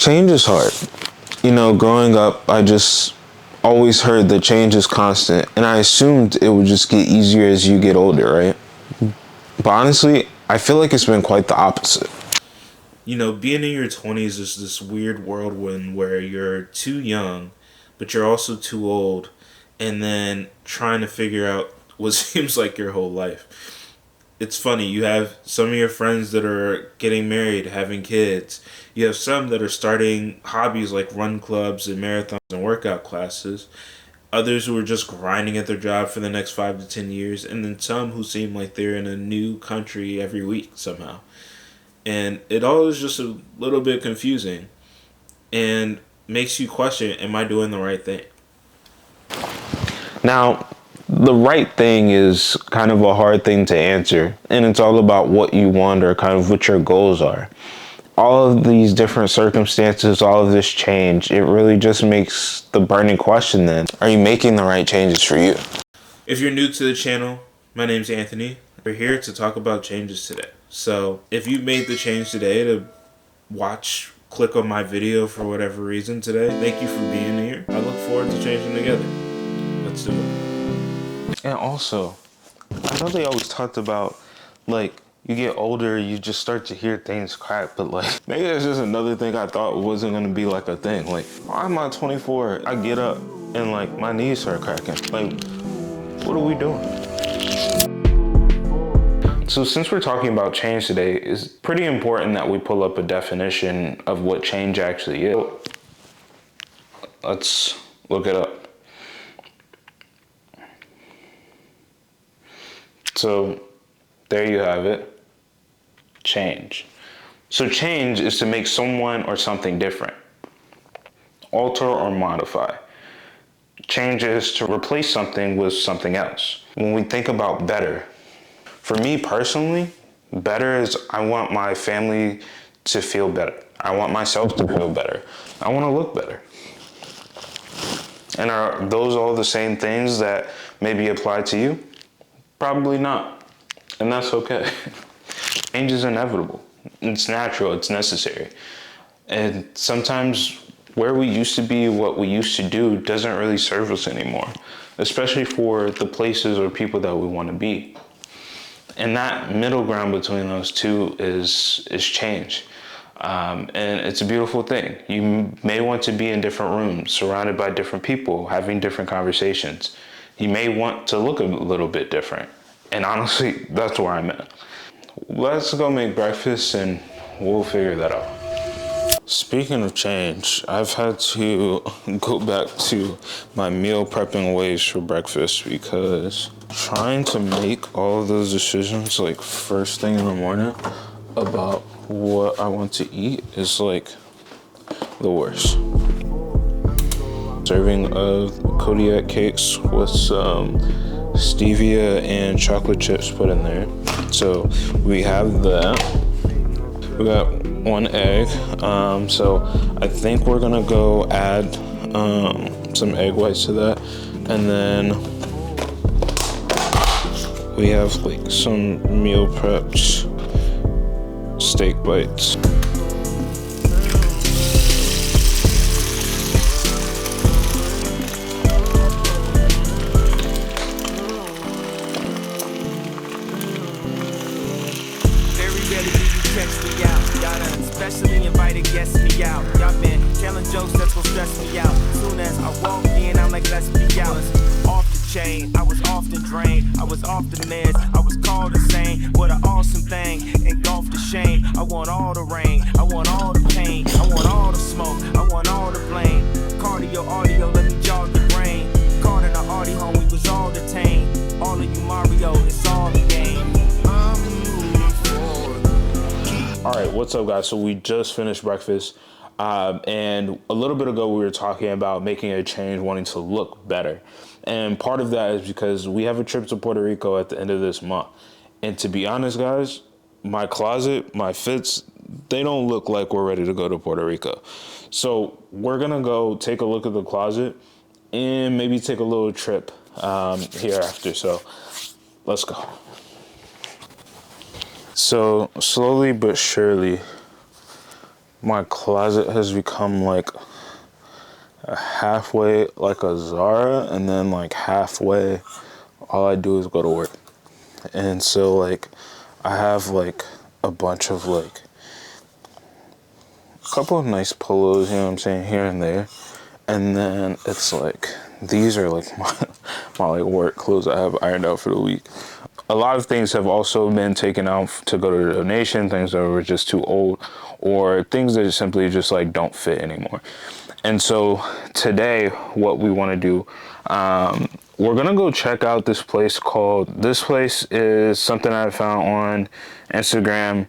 Change is hard. You know, growing up, I just always heard that change is constant, and I assumed it would just get easier as you get older, right? But honestly, I feel like it's been quite the opposite. You know, being in your 20s is this weird whirlwind where you're too young, but you're also too old, and then trying to figure out what seems like your whole life. It's funny, you have some of your friends that are getting married, having kids. You have some that are starting hobbies like run clubs and marathons and workout classes. Others who are just grinding at their job for the next 5 to 10 years. And then some who seem like they're in a new country every week somehow. And it all is just a little bit confusing and makes you question, am I doing the right thing? Now, the right thing is kind of a hard thing to answer, and it's all about what you want or kind of what your goals are. All of these different circumstances, all of this change, it really just makes the burning question then, are you making the right changes for you? If you're new to the channel, my name's Anthony. We're here to talk about changes today. So if you made the change today to click on my video for whatever reason today, thank you for being here. I look forward to changing together. Let's do it. And also, I know they always talked about, like, you get older, you just start to hear things crack, but like, maybe that's just another thing I thought wasn't gonna be like a thing. Like, why am I 24? I get up and like my knees start cracking. Like, what are we doing? So since we're talking about change today, it's pretty important that we pull up a definition of what change actually is. Let's look it up. So there you have it, change. So change is to make someone or something different, alter or modify. Change is to replace something with something else. When we think about better, for me personally, better is I want my family to feel better. I want myself to feel better. I want to look better. And are those all the same things that maybe apply to you? Probably not. And that's okay. Change is inevitable. It's natural, it's necessary. And sometimes where we used to be, what we used to do doesn't really serve us anymore, especially for the places or people that we want to be. And that middle ground between those two is change. And it's a beautiful thing. You may want to be in different rooms, surrounded by different people, having different conversations. You may want to look a little bit different. And honestly, that's where I'm at. Let's go make breakfast and we'll figure that out. Speaking of change, I've had to go back to my meal prepping ways for breakfast because trying to make all of those decisions like first thing in the morning about what I want to eat is like the worst. Serving of Kodiak cakes with some stevia and chocolate chips put in there. So we have that. We got one egg. So I think we're gonna go add some egg whites to that. And then we have like some meal prepped steak bites. Especially invited guests me out. Y'all been telling jokes that's gonna stress me out. Soon as I walk in, I'm like, let's be out. Off the chain, I was often drained. I was off the meds, I was called insane. What an awesome thing, engulfed the shame. I want all the rain, I want all the pain. I want all the smoke, I want all the blame. Cardio, audio, let me jog the brain. Caught in the Audi home, we was all detained. All of you Mario, it's all the game. All right, what's up, guys? So we just finished breakfast, and a little bit ago we were talking about making a change, wanting to look better. And part of that is because we have a trip to Puerto Rico at the end of this month. And to be honest, guys, my closet, my fits, they don't look like we're ready to go to Puerto Rico. So we're gonna go take a look at the closet and maybe take a little trip hereafter. So let's go. So slowly but surely, my closet has become like halfway like a Zara, and then like halfway all I do is go to work. And so like I have like a bunch of like a couple of nice polos, you know what I'm saying, here and there. And then it's like these are like my like work clothes I have ironed out for the week. A lot of things have also been taken out to go to the donation, things that were just too old, or things that simply just like don't fit anymore. And so today what we want to do, we're gonna go check out this place is something I found on Instagram.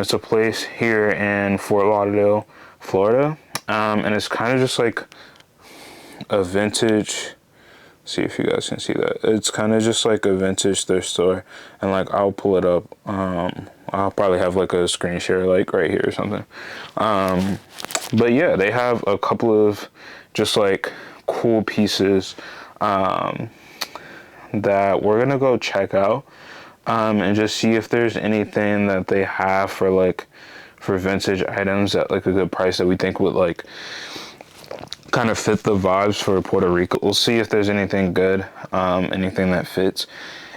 It's a place here in Fort Lauderdale, Florida, and it's kind of just like a vintage, see if you guys can see that, it's kind of just like a vintage thrift store. And like I'll pull it up, I'll probably have like a screen share like right here or something. But yeah, they have a couple of just like cool pieces that we're gonna go check out, and just see if there's anything that they have for vintage items at like a good price that we think would like kind of fit the vibes for Puerto Rico. We'll see if there's anything good, anything that fits,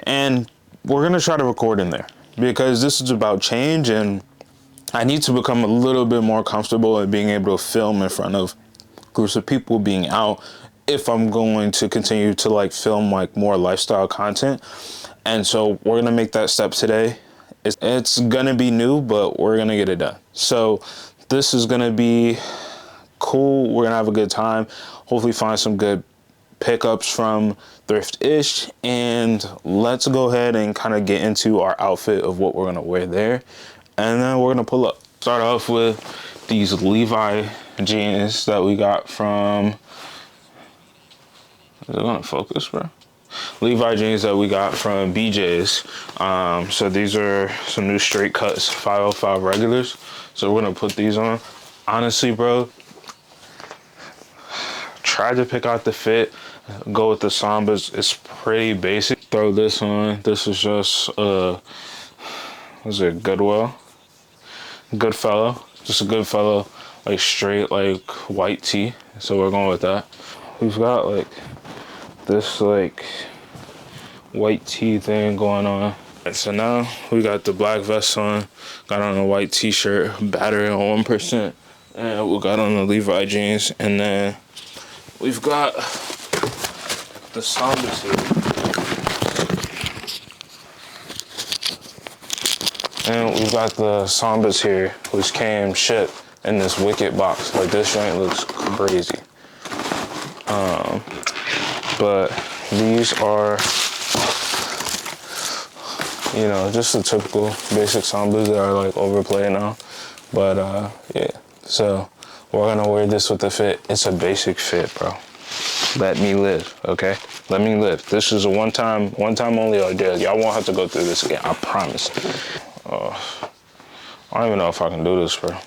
and we're gonna try to record in there because this is about change, and I need to become a little bit more comfortable at being able to film in front of groups of people, being out, if I'm going to continue to like film like more lifestyle content. And so we're gonna make that step today. It's gonna be new, but we're gonna get it done. So this is gonna be cool. We're gonna have a good time, hopefully find some good pickups from Thrift-ish, and let's go ahead and kind of get into our outfit of what we're gonna wear there, and then we're gonna pull up. Start off with these Levi jeans that we got from, is it gonna focus, bro? Levi jeans that we got from BJ's. So these are some new straight cuts 505 regulars, so we're gonna put these on. Honestly, bro, tried to pick out the fit, go with the Sambas. It's pretty basic. Throw this on. This is just was it Goodfellow, just a Goodfellow, like straight like white tee. So we're going with that. We've got like this like white tee thing going on. So now we got the black vest on, got on a white t-shirt, battery on 1%, and we got on the Levi jeans, and then we've got the Sambas here. And we've got the Sambas here, which came shipped in this wicked box. Like, this joint looks crazy. But these are, you know, just the typical basic Sambas that are like overplayed now. But yeah, so we're gonna wear this with the fit. It's a basic fit, bro. Let me live, okay? Let me live. This is a one time only ordeal. Y'all won't have to go through this again, I promise. I don't even know if I can do this, bro.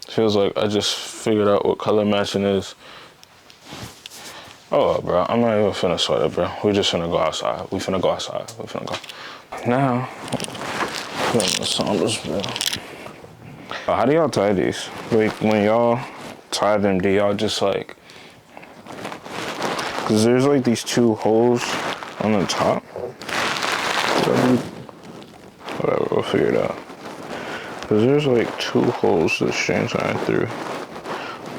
Feels like I just figured out what color matching is. Oh, bro, I'm not even finna sweat it, bro. We just finna go outside. We finna go. Now, putting the Sambas, bro. How do y'all tie these? Like, when y'all tie them, do y'all just like, cause there's like these two holes on the top. Whatever, we'll figure it out. Cause there's like two holes the strings aren't through.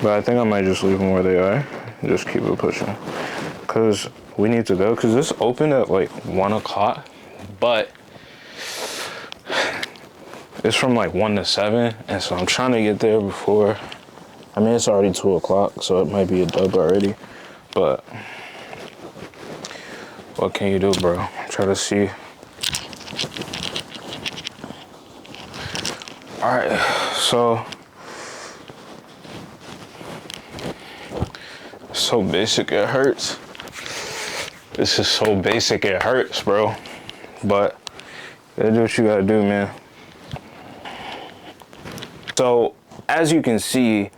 But I think I might just leave them where they are. Just keep it pushing. Cause we need to go, cause this opened at like 1 o'clock, but it's from like 1 to 7. And so I'm trying to get there before, I mean, it's already 2 o'clock, so it might be a dub already, but what can you do, bro? Try to see. All right, so basic it hurts. This is so basic it hurts, bro. But you gotta do what you gotta do, man. So as you can see,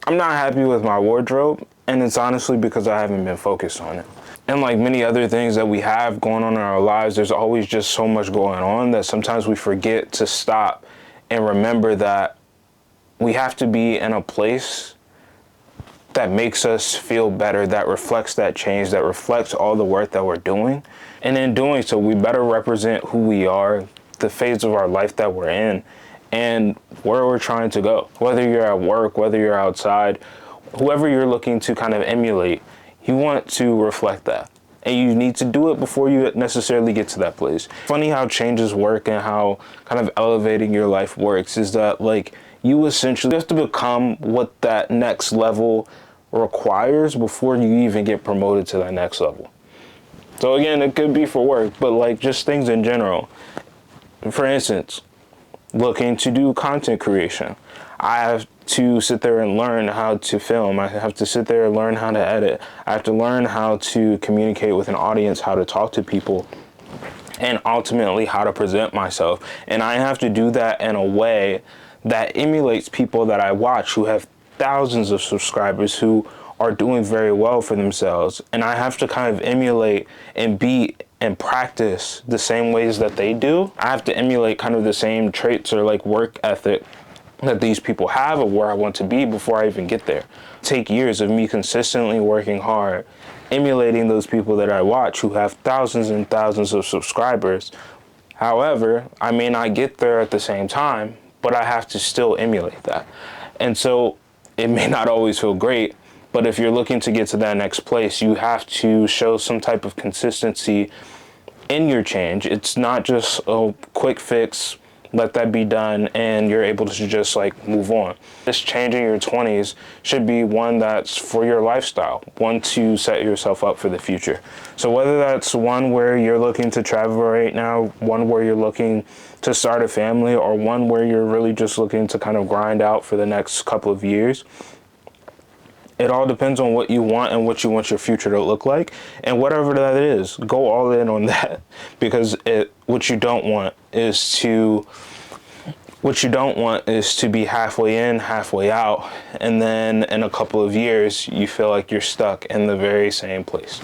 I'm not happy with my wardrobe, and it's honestly because I haven't been focused on it. And like many other things that we have going on in our lives, there's always just so much going on that sometimes we forget to stop and remember that we have to be in a place that makes us feel better, that reflects that change, that reflects all the work that we're doing. And in doing so, we better represent who we are, the phase of our life that we're in, and where we're trying to go. Whether you're at work, whether you're outside, whoever you're looking to kind of emulate, you want to reflect that. And you need to do it before you necessarily get to that place. Funny how changes work and how kind of elevating your life works is that, like, you essentially have to become what that next level requires before you even get promoted to that next level. So again, it could be for work, but like just things in general. For instance, looking to do content creation. I have to sit there and learn how to film. I have to sit there and learn how to edit. I have to learn how to communicate with an audience, how to talk to people, and ultimately how to present myself. And I have to do that in a way that emulates people that I watch who have thousands of subscribers who are doing very well for themselves. And I have to kind of emulate and be and practice the same ways that they do. I have to emulate kind of the same traits or like work ethic that these people have or where I want to be before I even get there. Take years of me consistently working hard, emulating those people that I watch who have thousands and thousands of subscribers. However, I may not get there at the same time, but I have to still emulate that. And so it may not always feel great, but if you're looking to get to that next place, you have to show some type of consistency in your change. It's not just a quick fix, let that be done, and you're able to just like move on. This change in your 20s should be one that's for your lifestyle, one to set yourself up for the future. So whether that's one where you're looking to travel right now, one where you're looking to start a family, or one where you're really just looking to kind of grind out for the next couple of years, it all depends on what you want and what you want your future to look like. And whatever that is, go all in on that, because what you don't want is to be halfway in, halfway out, and then in a couple of years you feel like you're stuck in the very same place.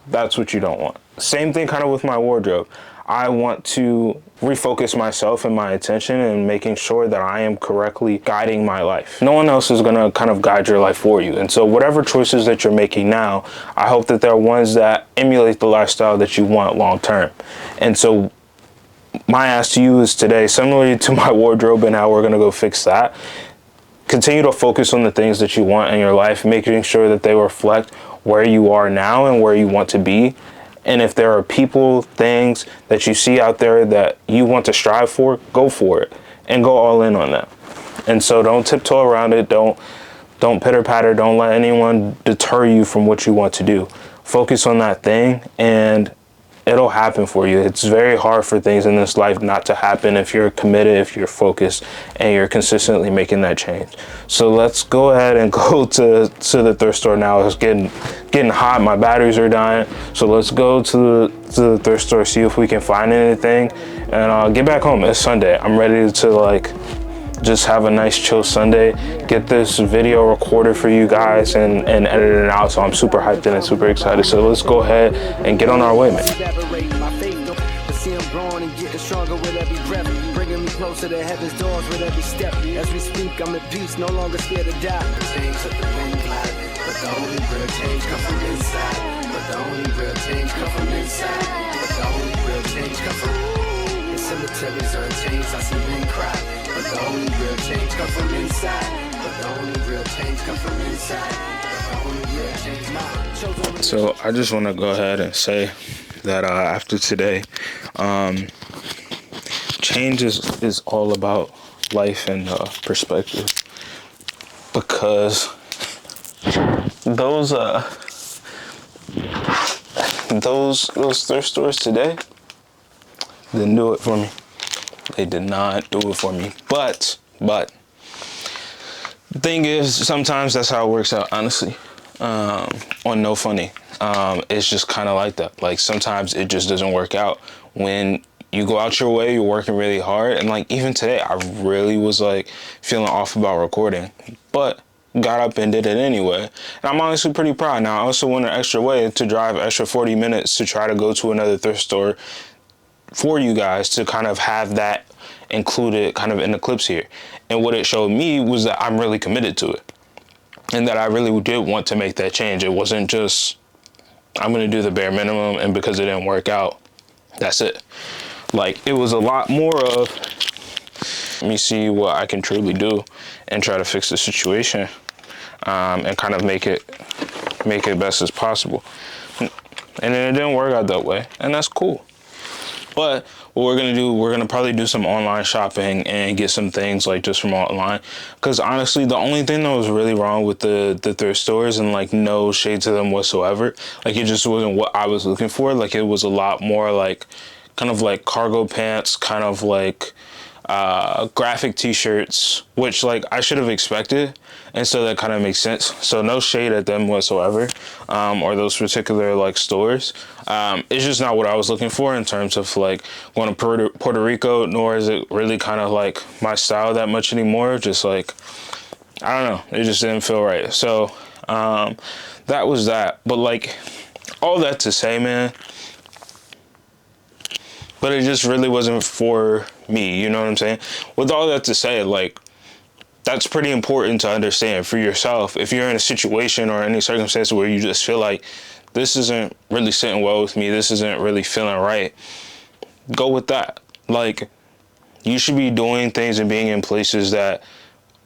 That's what you don't want. Same thing kind of with my wardrobe. I want to refocus myself and my attention and making sure that I am correctly guiding my life. No one else is going to kind of guide your life for you. And so whatever choices that you're making now, I hope that they're ones that emulate the lifestyle that you want long term. And so my ask to you is today, similarly to my wardrobe and how we're going to go fix that, continue to focus on the things that you want in your life, making sure that they reflect where you are now and where you want to be. And if there are people, things that you see out there that you want to strive for, go for it and go all in on that. And so don't tiptoe around it. Don't pitter patter. Don't let anyone deter you from what you want to do. Focus on that thing and it'll happen for you. It's very hard for things in this life not to happen if you're committed, if you're focused, and you're consistently making that change. So let's go ahead and go to the thrift store now. It's getting hot. My batteries are dying. So let's go to the thrift store, see if we can find anything, and I'll get back home. It's Sunday. I'm ready to like just have a nice chill Sunday, get this video recorded for you guys and edit it out. So I'm super hyped and super excited. So let's go ahead and get on our way, man. Bringing me closer to heaven's doors with every step. As we speak, I'm at peace, no longer scared to die. Change at the wind glide, but the only real change come from inside. But the only real change come from inside. But the only real change come from cemeteries are changed. I see men cry. But the only real change come from inside. But the only real change come from inside. But the only real change So I just want to go ahead and say that after today, change is all about life and perspective, because those thrift stores today didn't do it for me. They did not do it for me. But the thing is, sometimes that's how it works out, honestly. On No Funny, it's just kind of like that. Like sometimes it just doesn't work out. When you go out your way, you're working really hard, and like even today I really was like feeling off about recording, but got up and did it anyway. And I'm honestly pretty proud. Now I also went an extra way to drive an extra 40 minutes to try to go to another thrift store for you guys to kind of have that include it kind of in the clips here. And what it showed me was that I'm really committed to it, and that I really did want to make that change. It wasn't just, I'm going to do the bare minimum, and because it didn't work out, that's it. Like, it was a lot more of, let me see what I can truly do and try to fix the situation, and kind of make it best as possible. And then it didn't work out that way, and that's cool. But what we're gonna do, we're gonna probably do some online shopping and get some things like just from online. Because honestly, the only thing that was really wrong with the thrift stores, and like no shade to them whatsoever, like it just wasn't what I was looking for. Like it was a lot more like kind of like cargo pants, kind of like graphic t-shirts, which like I should have expected, and so that kind of makes sense. So no shade at them whatsoever, or those particular like stores. It's just not what I was looking for in terms of like going to Puerto Rico, nor is it really kind of like my style that much anymore. Just like, I don't know, it just didn't feel right. So that was that. But like, all that to say, man, but it just really wasn't for me, you know what I'm saying? With all that to say, like, that's pretty important to understand for yourself. If you're in a situation or any circumstance where you just feel like this isn't really sitting well with me, this isn't really feeling right, go with that. Like, you should be doing things and being in places that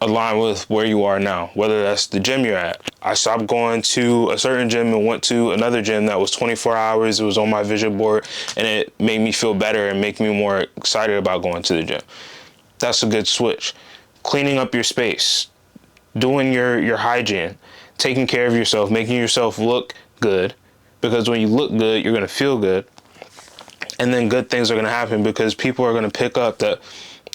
align with where you are now, whether that's the gym you're at. I stopped going to a certain gym and went to another gym that was 24 hours. It was on my vision board, and it made me feel better and make me more excited about going to the gym. That's a good switch. Cleaning up your space, doing your hygiene, taking care of yourself, making yourself look good, because when you look good, you're going to feel good. And then good things are going to happen because people are going to pick up that,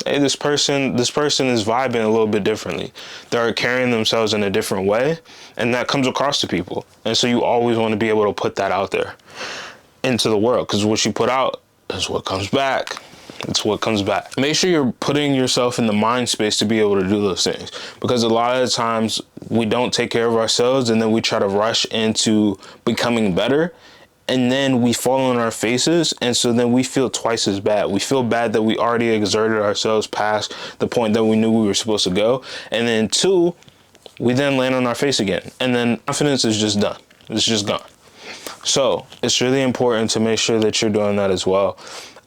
hey, this person is vibing a little bit differently. They're carrying themselves in a different way, and that comes across to people. And so you always want to be able to put that out there into the world, because what you put out is what comes back. It's what comes back. Make sure you're putting yourself in the mind space to be able to do those things, because a lot of the times we don't take care of ourselves, and then we try to rush into becoming better, and then we fall on our faces, and so then we feel twice as bad. We feel bad that we already exerted ourselves past the point that we knew we were supposed to go, and then two, we then land on our face again, and then confidence is just done. It's just gone. So it's really important to make sure that you're doing that as well.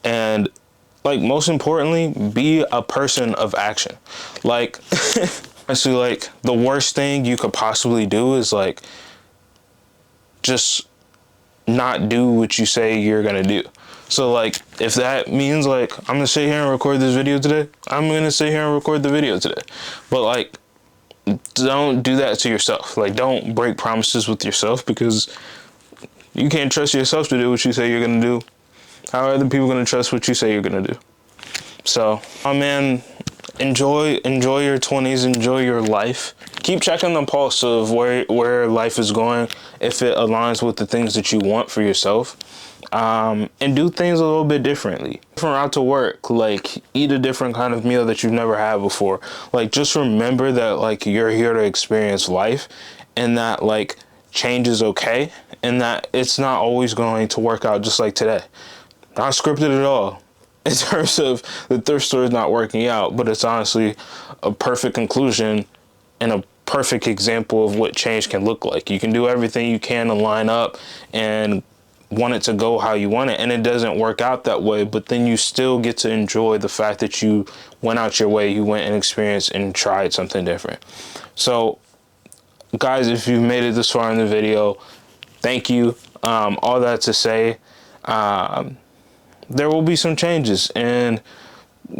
And like, most importantly, be a person of action. Like, honestly, like, the worst thing you could possibly do is like just not do what you say you're gonna do. So like, if that means like I'm gonna sit here and record this video today, I'm gonna sit here and record the video today. But like, don't do that to yourself. Like, don't break promises with yourself, because you can't trust yourself to do what you say you're gonna do. How are other people gonna trust what you say you're gonna do? So, oh man, enjoy your 20s, enjoy your life. Keep checking the pulse of where life is going, if it aligns with the things that you want for yourself. And do things a little bit differently. Different route to work, like eat a different kind of meal that you've never had before. Like, just remember that like you're here to experience life, and that like change is okay, and that it's not always going to work out just like today. Not scripted at all in terms of the thrift store is not working out, but it's honestly a perfect conclusion and a perfect example of what change can look like. You can do everything you can to line up and want it to go how you want it, and it doesn't work out that way, but then you still get to enjoy the fact that you went out your way, you went and experienced and tried something different. So guys, if you've made it this far in the video, thank you. All that to say, there will be some changes, and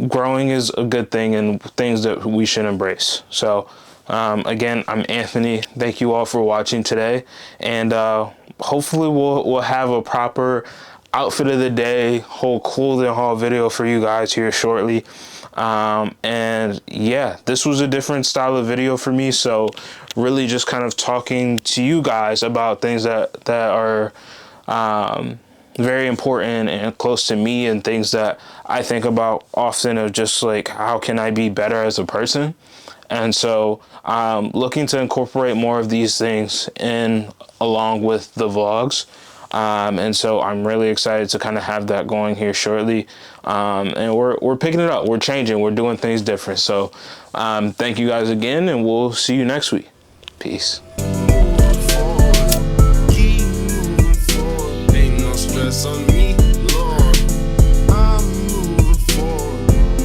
growing is a good thing and things that we should embrace. So again, I'm Anthony. Thank you all for watching today, and hopefully we'll have a proper outfit of the day, whole clothing haul video for you guys here shortly. And yeah, this was a different style of video for me, so really just kind of talking to you guys about things that are very important and close to me, and things that I think about often, of just like, how can I be better as a person? And so looking to incorporate more of these things in along with the vlogs. And so I'm really excited to kind of have that going here shortly. And we're picking it up. We're changing. We're doing things different. So thank you guys again, and we'll see you next week. Peace. Ain't no stress on me.